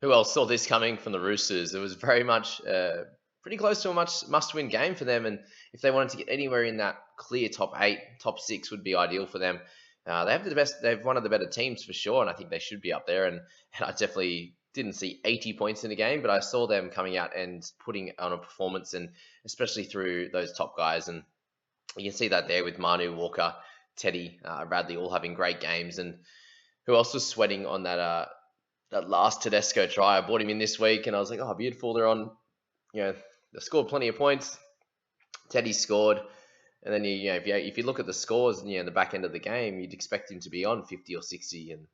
Who else saw this coming from the Roosters? It was very much pretty close to a must-win game for them, and if they wanted to get anywhere in that clear top 8, top 6 would be ideal for them. They have the best. They've one of the better teams for sure, and I think they should be up there. And I definitely didn't see 80 points in the game, but I saw them coming out and putting on a performance, and especially through those top guys. And you can see that there with Manu, Walker, Teddy, Radley, all having great games. And who else was sweating on that last Tedesco try? I bought him in this week, and I was like, oh, beautiful. They're on, they scored plenty of points. Teddy scored, and then if you look at the scores, in the back end of the game, you'd expect him to be on 50 or 60, and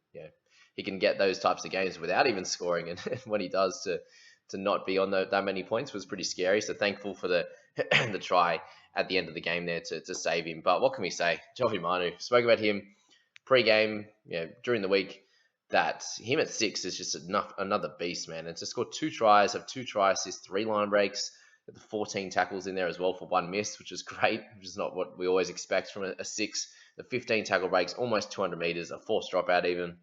he can get those types of games without even scoring. And when he does, to not be on that many points was pretty scary. So thankful for the the try at the end of the game there to save him. But what can we say? Jovi Manu, spoke about him pre-game, during the week, that him at 6 is just another beast, man. And to score 2 tries, have 2 try assists, 3 line breaks, the 14 tackles in there as well for 1 miss, which is great, which is not what we always expect from a 6. The 15 tackle breaks, almost 200 meters, a forced dropout even,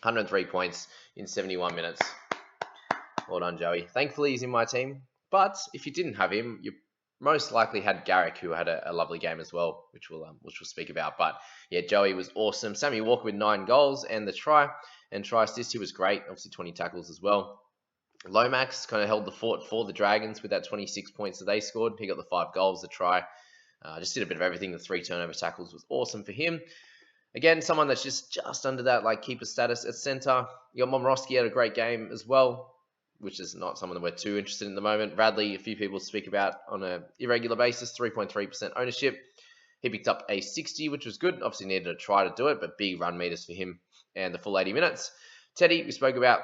103 points in 71 minutes. Well done, Joey. Thankfully, he's in my team. But if you didn't have him, you most likely had Garrick, who had a lovely game as well, which we'll speak about. But yeah, Joey was awesome. Sammy Walker with 9 goals and the try assist. He was great. Obviously 20 tackles as well. Lomax kind of held the fort for the Dragons with that 26 points that they scored. He got the 5 goals, the try. Just did a bit of everything. The 3 turnover tackles was awesome for him. Again, someone that's just under that keeper status at centre. You got Momorowski had a great game as well, which is not someone that we're too interested in at the moment. Radley, a few people speak about on an irregular basis, 3.3% ownership. He picked up a 60, which was good. Obviously needed a try to do it, but big run meters for him and the full 80 minutes. Teddy, we spoke about,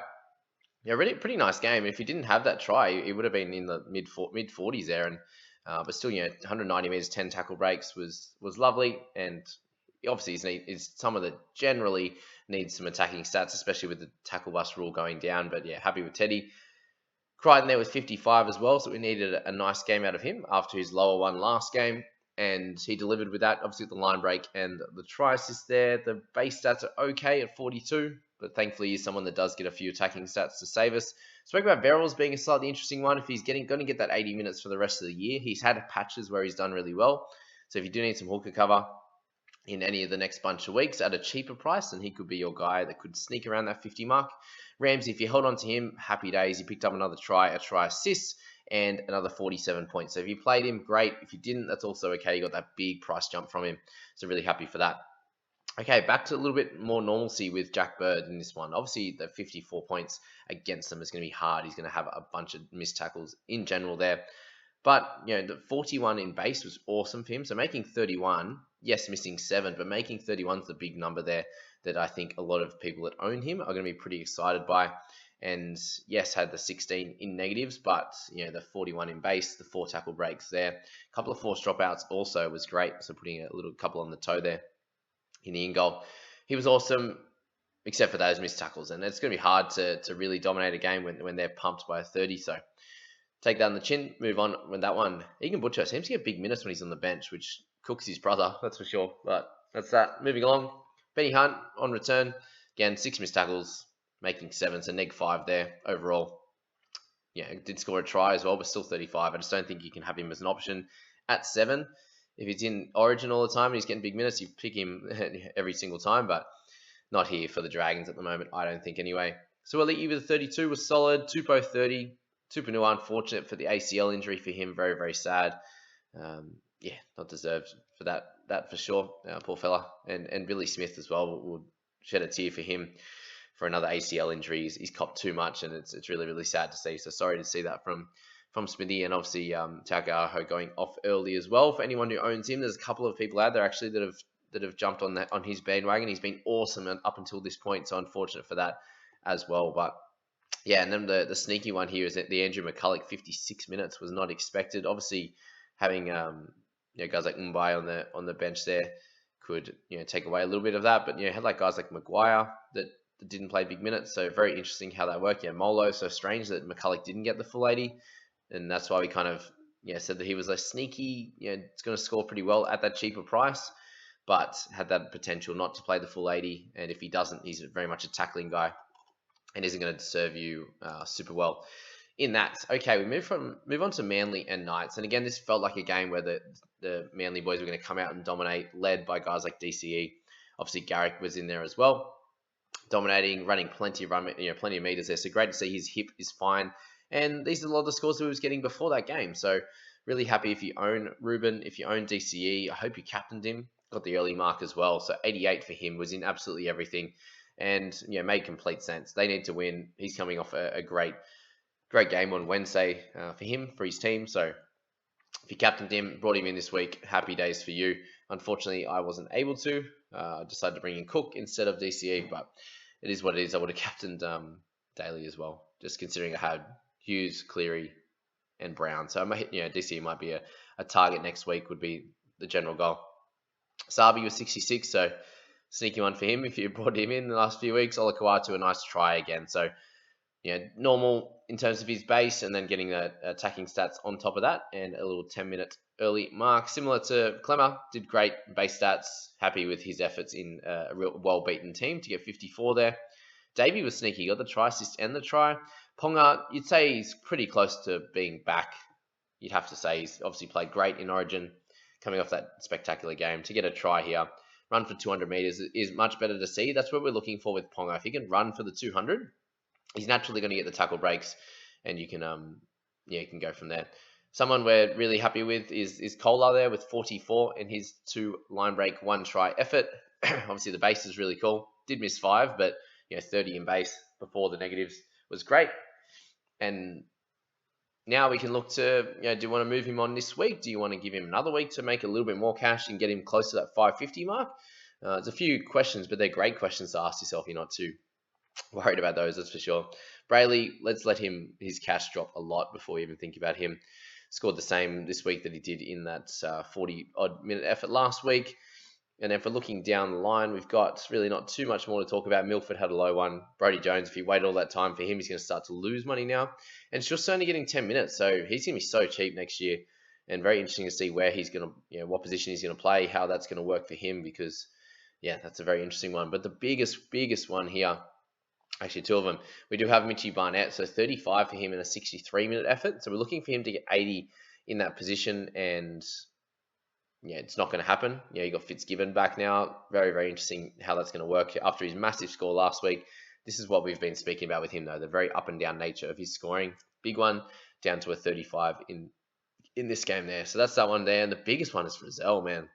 really pretty nice game. If he didn't have that try, he would have been in the mid 40s there. And but still, 190 meters, 10 tackle breaks was lovely. And obviously is someone that generally needs some attacking stats, especially with the tackle bust rule going down. But yeah, happy with Teddy. Crichton there with 55 as well, so we needed a nice game out of him after his lower one last game, and he delivered with that. Obviously the line break and the try assist there. The base stats are okay at 42, but thankfully he's someone that does get a few attacking stats to save us. Spoke about Verrills being a slightly interesting one. If he's going to get that 80 minutes for the rest of the year, he's had patches where he's done really well. So if you do need some hooker cover in any of the next bunch of weeks at a cheaper price, then he could be your guy that could sneak around that 50 mark. Ramsey, if you held on to him, happy days. He picked up another try, a try assist, and another 47 points. So if you played him, great. If you didn't, that's also okay. You got that big price jump from him. So really happy for that. Okay, back to a little bit more normalcy with Jack Bird in this one. Obviously, the 54 points against them is going to be hard. He's going to have a bunch of missed tackles in general there. But, the 41 in base was awesome for him. So making 31, yes, missing 7, but making 31 is the big number there that I think a lot of people that own him are going to be pretty excited by. And yes, had the 16 in negatives, but, the 41 in base, the 4 tackle breaks there. A couple of forced dropouts also was great. So putting a little couple on the toe there in the in goal. He was awesome, except for those missed tackles. And it's going to be hard to really dominate a game when they're pumped by a 30. So take that on the chin, move on with that one. Egan Butcher seems to get big minutes when he's on the bench, which Cook's his brother, that's for sure. But that's that. Moving along. Benny Hunt on return. Again, 6 missed tackles, making 7, so -5 there overall. Did score a try as well, but still 35. I just don't think you can have him as an option at 7. If he's in Origin all the time and he's getting big minutes, you pick him every single time, but not here for the Dragons at the moment, I don't think anyway. So Elite with 32 was solid. Tupou 30. Tupanua, unfortunate for the ACL injury for him. Very, very sad. Not deserved for that for sure. Poor fella. And Billy Smith as well would shed a tear for him for another ACL injury. He's copped too much, and it's really, really sad to see. So sorry to see that from Smithy, and obviously Taukei'aho going off early as well. For anyone who owns him, there's a couple of people out there actually that have jumped on his bandwagon. He's been awesome up until this point, so unfortunate for that as well. But yeah, and then the sneaky one here is that the Andrew McCulloch 56 minutes was not expected. Obviously, having guys like Mbai on the bench there could take away a little bit of that. But had guys like Maguire that didn't play big minutes. So very interesting how that worked. Molo, so strange that McCulloch didn't get the full 80, and that's why we kind of said that he was less sneaky. It's going to score pretty well at that cheaper price, but had that potential not to play the full 80. And if he doesn't, he's very much a tackling guy. and isn't going to serve you super well in that. Okay, we move on to Manly and Knights, and again, this felt like a game where the Manly boys were going to come out and dominate, led by guys like DCE. Obviously, Garrick was in there as well, dominating, running plenty of meters there. So great to see his hip is fine, and these are a lot of the scores that he was getting before that game. So really happy if you own Ruben, if you own DCE. I hope you captained him, got the early mark as well. So 88 for him, was in absolutely everything, and made complete sense. They need to win. He's coming off a great game on Wednesday for him, for his team. So if you captained him, brought him in this week, happy days for you. Unfortunately, I wasn't able to. I decided to bring in Cook instead of DCE, but it is what it is. I would have captained Daly as well, just considering I had Hughes, Cleary, and Brown. So DCE might be a target next week, would be the general goal. Sabi was 66, so sneaky one for him if you brought him in the last few weeks. Olakau'atu, a nice try again. So normal in terms of his base, and then getting the attacking stats on top of that, and a little 10-minute early mark. Similar to Clemmer, did great base stats, happy with his efforts in a real well-beaten team to get 54 there. Davey was sneaky, got the try assist and the try. Ponga, you'd say he's pretty close to being back. You'd have to say he's obviously played great in Origin, coming off that spectacular game. To get a try here, run for 200 meters is much better to see. That's what we're looking for with Ponga. If he can run for the 200, he's naturally going to get the tackle breaks, and you can you can go from there. Someone we're really happy with is Kolar there with 44 in his 2 line break, 1 try effort. Obviously the base is really cool. Did miss 5, but 30 in base before the negatives was great. And now we can look to, do you want to move him on this week? Do you want to give him another week to make a little bit more cash and get him close to that 550 mark? There's a few questions, but they're great questions to ask yourself. You're not too worried about those, that's for sure. Brayley, let's let his cash drop a lot before we even think about him. Scored the same this week that he did in that 40-odd minute effort last week. And then for looking down the line, we've got really not too much more to talk about. Milford had a low one. Brodie Jones, if he waited all that time for him, he's going to start to lose money now. And it's just only getting 10 minutes, so he's going to be so cheap next year. And very interesting to see where he's going to, what position he's going to play, how that's going to work for him, because, that's a very interesting one. But the biggest one here, actually 2 of them, we do have Mitchie Barnett, so 35 for him in a 63-minute effort. So we're looking for him to get 80 in that position, and it's not going to happen. You got Fitzgibbon back now. Very, very interesting how that's going to work. After his massive score last week, this is what we've been speaking about with him, though, the very up and down nature of his scoring. Big one, down to a 35 in this game there. So that's that one there. And the biggest one is Frizzell, man.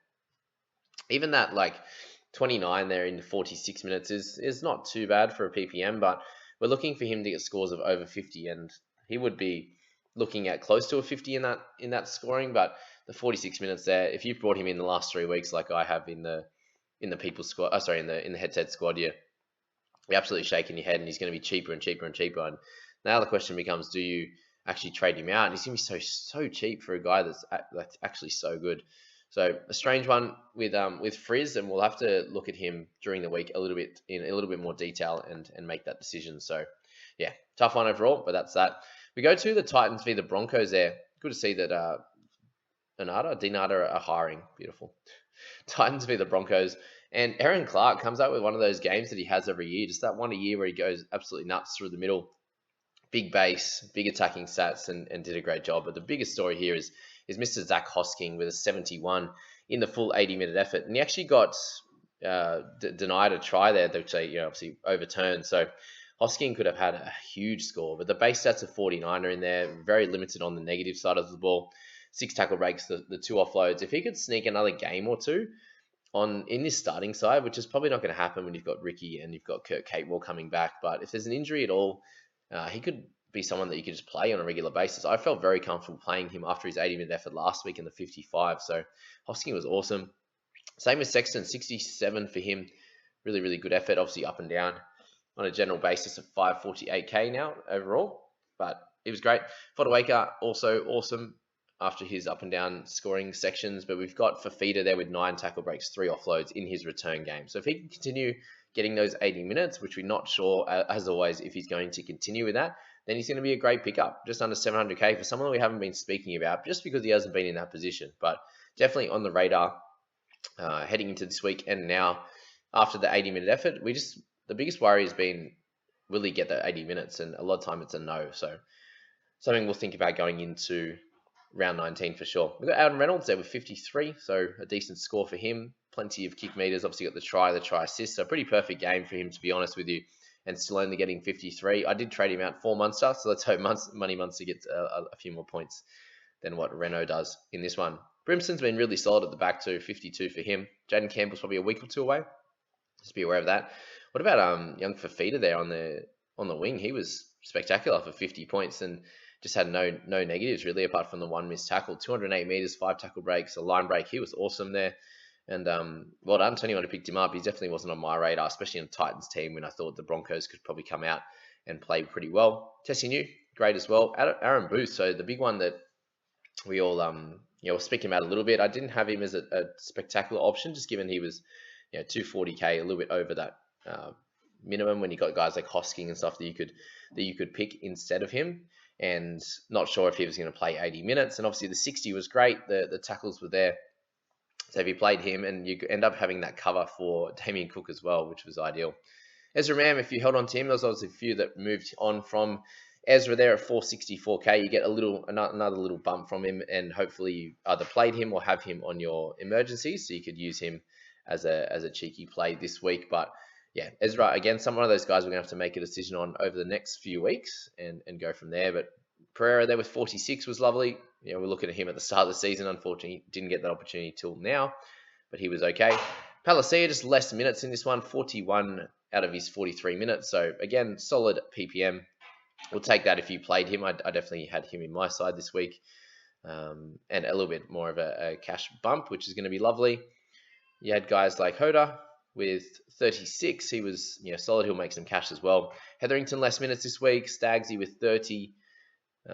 Even that, 29 there in 46 minutes is not too bad for a PPM, but we're looking for him to get scores of over 50, and he would be looking at close to a 50 in that scoring. But the 46 minutes there, if you've brought him in the last 3 weeks, like I have in the people's squad, in the head-to-head squad, you're absolutely shaking your head, and he's going to be cheaper and cheaper and cheaper. And now the question becomes, do you actually trade him out? And he's going to be so cheap for a guy that's actually so good. So a strange one with Frizz, and we'll have to look at him during the week in a little bit more detail and make that decision. So tough one overall, but that's that. We go to the Titans v the Broncos there. Good to see that Dinata are hiring. Beautiful. Titans v the Broncos. And Aaron Clark comes out with one of those games that he has every year. Just that one a year where he goes absolutely nuts through the middle. Big base, big attacking stats, and did a great job. But the biggest story here is Mr. Zach Hosking with a 71 in the full 80-minute effort. And he actually got denied a try there, which they obviously overturned. So Hosking could have had a huge score. But the base stats of 49 are in there. Very limited on the negative side of the ball. 6 tackle breaks, the 2 offloads. If he could sneak another game or 2 in this starting side, which is probably not going to happen when you've got Ricky and you've got Kurt Capewell coming back. But if there's an injury at all, he could be someone that you could just play on a regular basis. I felt very comfortable playing him after his 80-minute effort last week in the 55. So Hosking was awesome. Same as Sexton, 67 for him. Really, really good effort. Obviously up and down on a general basis of 548k now overall. But it was great. Fodawaker, also awesome after his up and down scoring sections. But we've got Fafita there with 9 tackle breaks, 3 offloads in his return game. So if he can continue getting those 80 minutes, which we're not sure, as always, if he's going to continue with that, then he's going to be a great pickup. Just under 700k for someone we haven't been speaking about, just because he hasn't been in that position. But definitely on the radar heading into this week. And now, after the 80-minute effort, the biggest worry has been will he get the 80 minutes? And a lot of time it's a no. So something we'll think about going into round 19 for sure. We've got Adam Reynolds there with 53, so a decent score for him. Plenty of kick meters. Obviously got the try assist. So a pretty perfect game for him, to be honest with you, and still only getting 53. I did trade him out for Munster, so let's hope Money Munster gets a few more points than what Renault does in this one. Brimson's been really solid at the back too, 52 for him. Jaden Campbell's probably a week or two away. Just be aware of that. What about young Fafita there on the wing? He was spectacular for 50 points and just had no negatives really, apart from the one missed tackle. 208 meters, 5 tackle breaks, a line break. He was awesome there. And well done to anyone who picked him up. He definitely wasn't on my radar, especially in the Titans team when I thought the Broncos could probably come out and play pretty well. Tessie New, great as well. Aaron Booth, so the big one that we all were speaking about a little bit. I didn't have him as a spectacular option, just given he was 240k, a little bit over that minimum when you got guys like Hosking and stuff that you could pick instead of him. And not sure if he was going to play 80 minutes. And obviously the 60 was great. The tackles were there. So if you played him, and you end up having that cover for Damien Cook as well, which was ideal. Ezra Mam, if you held on to him, there was obviously a few that moved on from Ezra there at 464k. You get another little bump from him, and hopefully you either played him or have him on your emergencies, so you could use him as a cheeky play this week. But yeah, Ezra, again, one of those guys we're going to have to make a decision on over the next few weeks and go from there. But Pereira there with 46 was lovely. We're looking at him at the start of the season. Unfortunately, didn't get that opportunity till now, but he was okay. Palacia, just less minutes in this one, 41 out of his 43 minutes. So again, solid PPM. We'll take that if you played him. I definitely had him in my side this week. And a little bit more of a cash bump, which is going to be lovely. You had guys like Hoda with 36. He was solid. He'll make some cash as well. Hetherington less minutes this week. Stagsy with 30.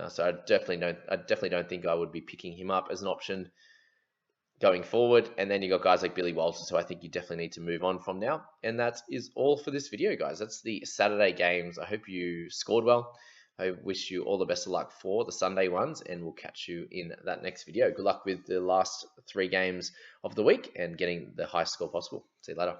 So I definitely don't think I would be picking him up as an option going forward. And then you got guys like Billy Walters, who I think you definitely need to move on from now. And that is all for this video, guys. That's the Saturday games. I hope you scored well. I wish you all the best of luck for the Sunday ones, and we'll catch you in that next video. Good luck with the last 3 games of the week and getting the highest score possible. See you later.